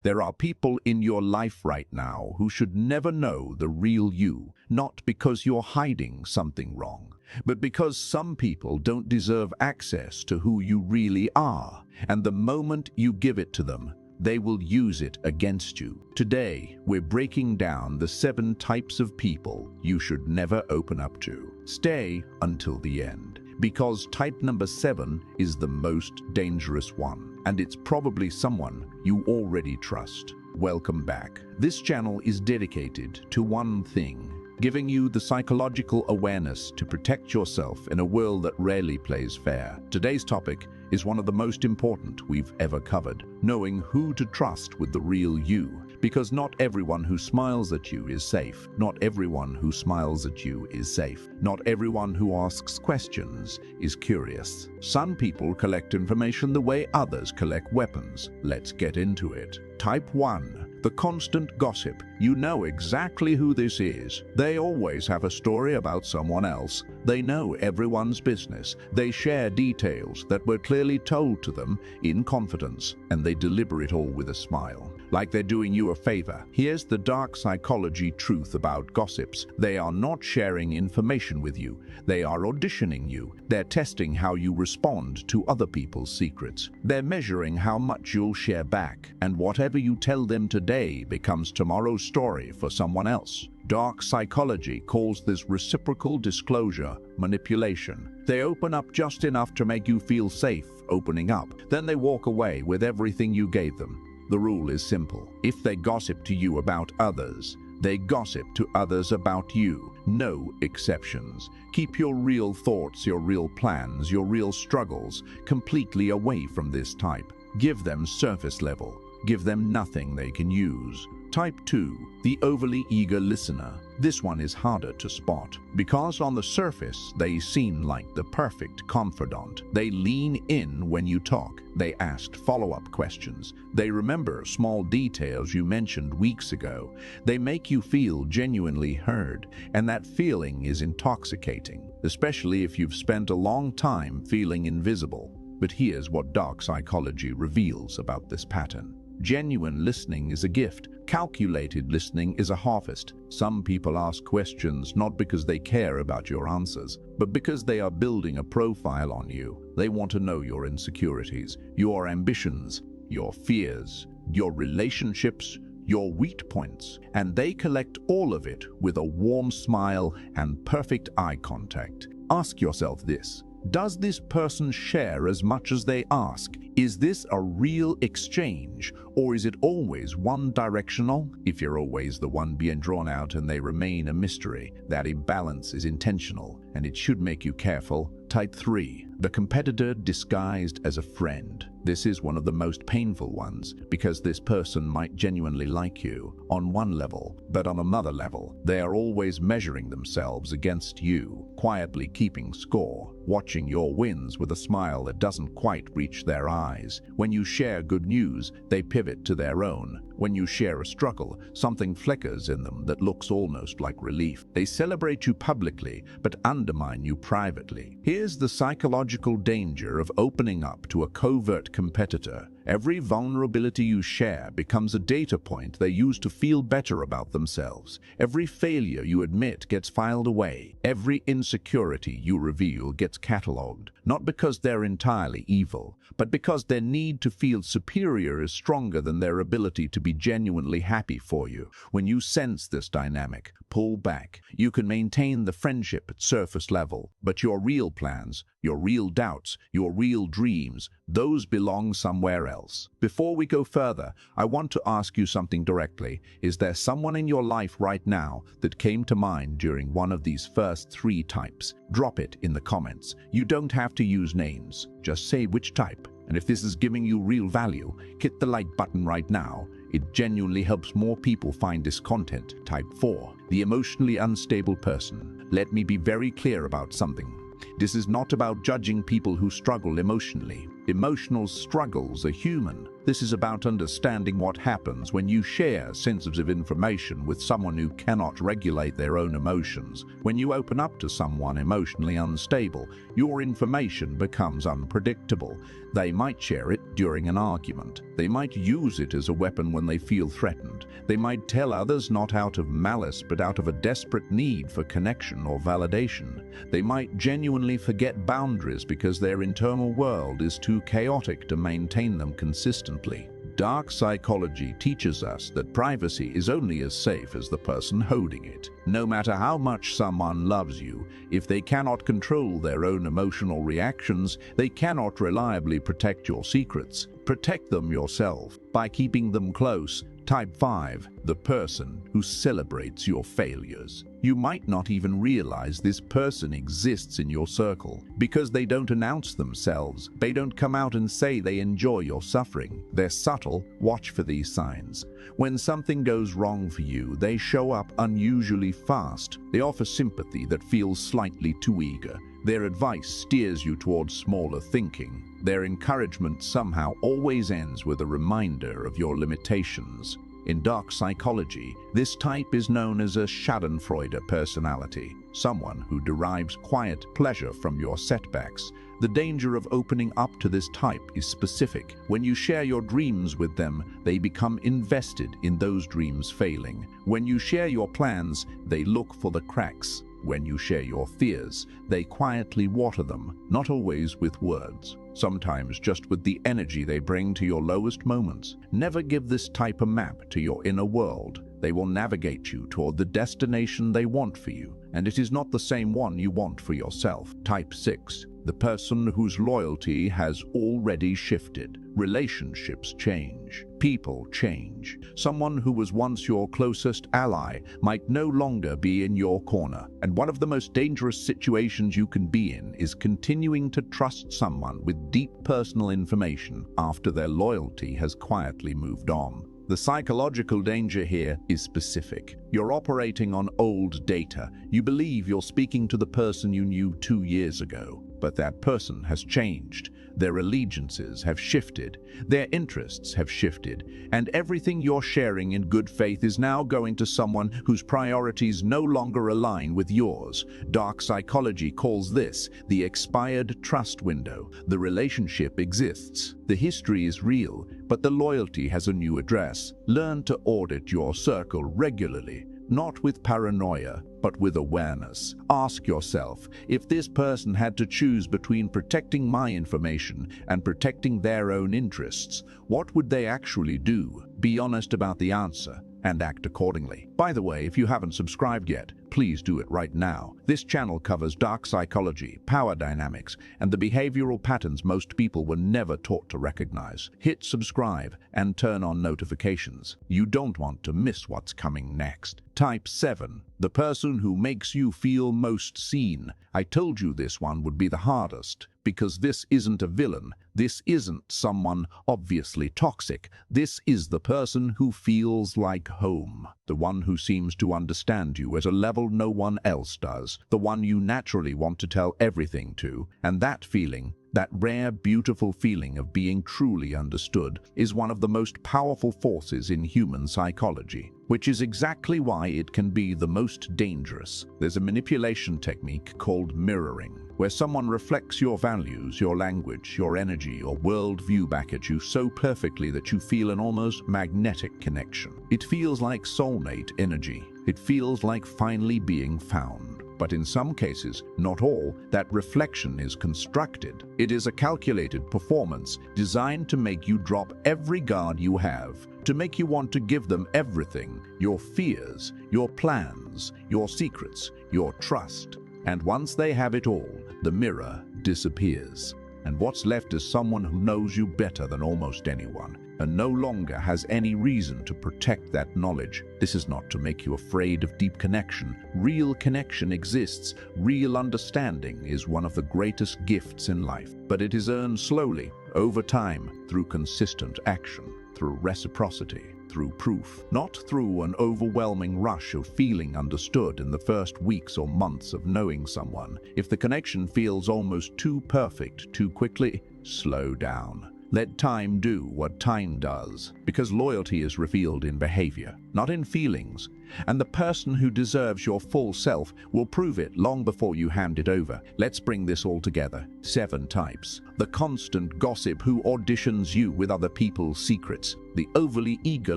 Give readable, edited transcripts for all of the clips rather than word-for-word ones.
There are people in your life right now who should never know the real you, not because you're hiding something wrong, but because some people don't deserve access to who you really are, and the moment you give it to them, they will use it against you. Today, we're breaking down the 7 types of people you should never open up to. Stay until the end, because type number 7 is the most dangerous one, and it's probably someone you already trust. Welcome back. This channel is dedicated to one thing: giving you the psychological awareness to protect yourself in a world that rarely plays fair. Today's topic is one of the most important we've ever covered: knowing who to trust with the real you. Because not everyone who smiles at you is safe. Not everyone who smiles at you is safe. Not everyone who asks questions is curious. Some people collect information the way others collect weapons. Let's get into it. Type 1. The constant gossip. You know exactly who this is. They always have a story about someone else. They know everyone's business. They share details that were clearly told to them in confidence, and they deliver it all with a smile, like they're doing you a favor. Here's the dark psychology truth about gossips. They are not sharing information with you. They are auditioning you. They're testing how you respond to other people's secrets. They're measuring how much you'll share back, and whatever you tell them today becomes tomorrow's story for someone else. Dark psychology calls this reciprocal disclosure manipulation. They open up just enough to make you feel safe opening up. Then they walk away with everything you gave them. The rule is simple. If they gossip to you about others, they gossip to others about you. No exceptions. Keep your real thoughts, your real plans, your real struggles completely away from this type. Give them surface level. Give them nothing they can use. Type 2. The overly eager listener. This one is harder to spot, because on the surface they seem like the perfect confidant. They lean in when you talk. They ask follow-up questions. They remember small details you mentioned weeks ago. They make you feel genuinely heard, and that feeling is intoxicating, especially if you've spent a long time feeling invisible. But here's what dark psychology reveals about this pattern. Genuine listening is a gift. Calculated listening is a harvest. Some people ask questions not because they care about your answers, but because they are building a profile on you. They want to know your insecurities, your ambitions, your fears, your relationships, your weak points, and they collect all of it with a warm smile and perfect eye contact. Ask yourself this: does this person share as much as they ask? Is this a real exchange, or is it always one-directional? If you're always the one being drawn out and they remain a mystery, that imbalance is intentional, and it should make you careful. Type 3. The competitor disguised as a friend. This is one of the most painful ones, because this person might genuinely like you on one level, but on another level, they are always measuring themselves against you, quietly keeping score, watching your wins with a smile that doesn't quite reach their eyes. When you share good news, they pivot to their own. When you share a struggle, something flickers in them that looks almost like relief. They celebrate you publicly, but undermine you privately. Here's the psychological danger of opening up to a covert competitor. Every vulnerability you share becomes a data point they use to feel better about themselves. Every failure you admit gets filed away. Every insecurity you reveal gets cataloged, not because they're entirely evil, but because their need to feel superior is stronger than their ability to be genuinely happy for you. When you sense this dynamic, pull back. You can maintain the friendship at surface level, but your real plans, your real doubts, your real dreams, those belong somewhere else. Before we go further, I want to ask you something directly. Is there someone in your life right now that came to mind during one of these first 3 types? Drop it in the comments. You don't have to use names. Just say which type. And if this is giving you real value, hit the like button right now. It genuinely helps more people find this content. Type 4. The emotionally unstable person. Let me be very clear about something. This is not about judging people who struggle emotionally. Emotional struggles are human. This is about understanding what happens when you share sensitive information with someone who cannot regulate their own emotions. When you open up to someone emotionally unstable, your information becomes unpredictable. They might share it during an argument. They might use it as a weapon when they feel threatened. They might tell others not out of malice but out of a desperate need for connection or validation. They might genuinely forget boundaries because their internal world is too chaotic to maintain them consistently. Dark psychology teaches us that privacy is only as safe as the person holding it. No matter how much someone loves you, if they cannot control their own emotional reactions, they cannot reliably protect your secrets. Protect them yourself by keeping them close. Type 5. The person who celebrates your failures. You might not even realize this person exists in your circle because they don't announce themselves. They don't come out and say they enjoy your suffering. They're subtle. Watch for these signs. When something goes wrong for you, they show up unusually fast. They offer sympathy that feels slightly too eager. Their advice steers you towards smaller thinking. Their encouragement somehow always ends with a reminder of your limitations. In dark psychology, this type is known as a schadenfreude personality, someone who derives quiet pleasure from your setbacks. The danger of opening up to this type is specific. When you share your dreams with them, they become invested in those dreams failing. When you share your plans, they look for the cracks. When you share your fears, they quietly water them, not always with words, sometimes just with the energy they bring to your lowest moments. Never give this type a map to your inner world. They will navigate you toward the destination they want for you, and it is not the same one you want for yourself. Type 6. The person whose loyalty has already shifted. Relationships change. People change. Someone who was once your closest ally might no longer be in your corner. And one of the most dangerous situations you can be in is continuing to trust someone with deep personal information after their loyalty has quietly moved on. The psychological danger here is specific. You're operating on old data. You believe you're speaking to the person you knew 2 years ago, but that person has changed. Their allegiances have shifted, their interests have shifted, and everything you're sharing in good faith is now going to someone whose priorities no longer align with yours. Dark psychology calls this the expired trust window. The relationship exists, the history is real, but the loyalty has a new address. Learn to audit your circle regularly. Not with paranoia, but with awareness. Ask yourself, if this person had to choose between protecting my information and protecting their own interests, what would they actually do? Be honest about the answer and act accordingly. By the way, if you haven't subscribed yet, please do it right now. This channel covers dark psychology, power dynamics, and the behavioral patterns most people were never taught to recognize. Hit subscribe and turn on notifications. You don't want to miss what's coming next. Type 7. The person who makes you feel most seen. I told you this one would be the hardest, because this isn't a villain. This isn't someone obviously toxic. This is the person who feels like home. The one who seems to understand you at a level no one else does. The one you naturally want to tell everything to. And that feeling, that rare, beautiful feeling of being truly understood, is one of the most powerful forces in human psychology, which is exactly why it can be the most dangerous. There's a manipulation technique called mirroring, where someone reflects your values, your language, your energy, your worldview back at you so perfectly that you feel an almost magnetic connection. It feels like soulmate energy. It feels like finally being found. But in some cases, not all, that reflection is constructed. It is a calculated performance designed to make you drop every guard you have, to make you want to give them everything, your fears, your plans, your secrets, your trust. And once they have it all, the mirror disappears. And what's left is someone who knows you better than almost anyone, and no longer has any reason to protect that knowledge. This is not to make you afraid of deep connection. Real connection exists. Real understanding is one of the greatest gifts in life, but it is earned slowly, over time, through consistent action, through reciprocity, through proof, not through an overwhelming rush of feeling understood in the first weeks or months of knowing someone. If the connection feels almost too perfect too quickly, slow down. Let time do what time does, because loyalty is revealed in behavior, not in feelings. And the person who deserves your full self will prove it long before you hand it over. Let's bring this all together. 7 types. The constant gossip who auditions you with other people's secrets. The overly eager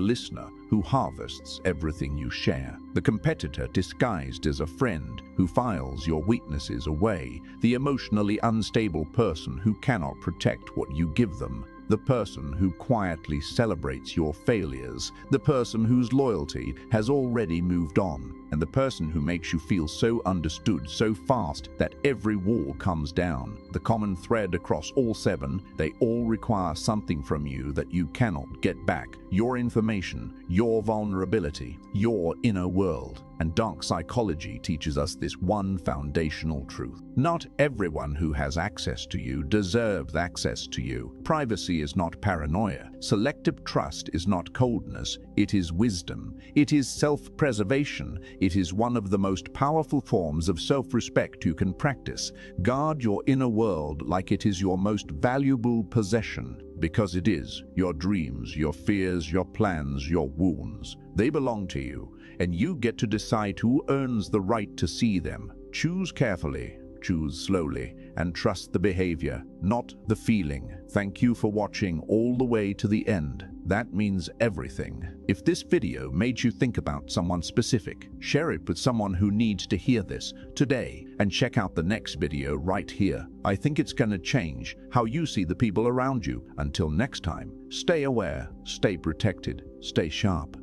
listener who harvests everything you share. The competitor disguised as a friend who files your weaknesses away. The emotionally unstable person who cannot protect what you give them. The person who quietly celebrates your failures. The person whose loyalty has already moved on. And the person who makes you feel so understood so fast that every wall comes down. The common thread across all 7, they all require something from you that you cannot get back. Your information, your vulnerability, your inner world. And dark psychology teaches us this one foundational truth. Not everyone who has access to you deserves access to you. Privacy is not paranoia. Selective trust is not coldness. It is wisdom. It is self-preservation. It is one of the most powerful forms of self-respect you can practice. Guard your inner world like it is your most valuable possession, because it is. Your dreams, your fears, your plans, your wounds, they belong to you, and you get to decide who earns the right to see them. Choose carefully, choose slowly, and trust the behavior, not the feeling. Thank you for watching all the way to the end. That means everything. If this video made you think about someone specific, share it with someone who needs to hear this today, and check out the next video right here. I think it's going to change how you see the people around you. Until next time, stay aware, stay protected, stay sharp.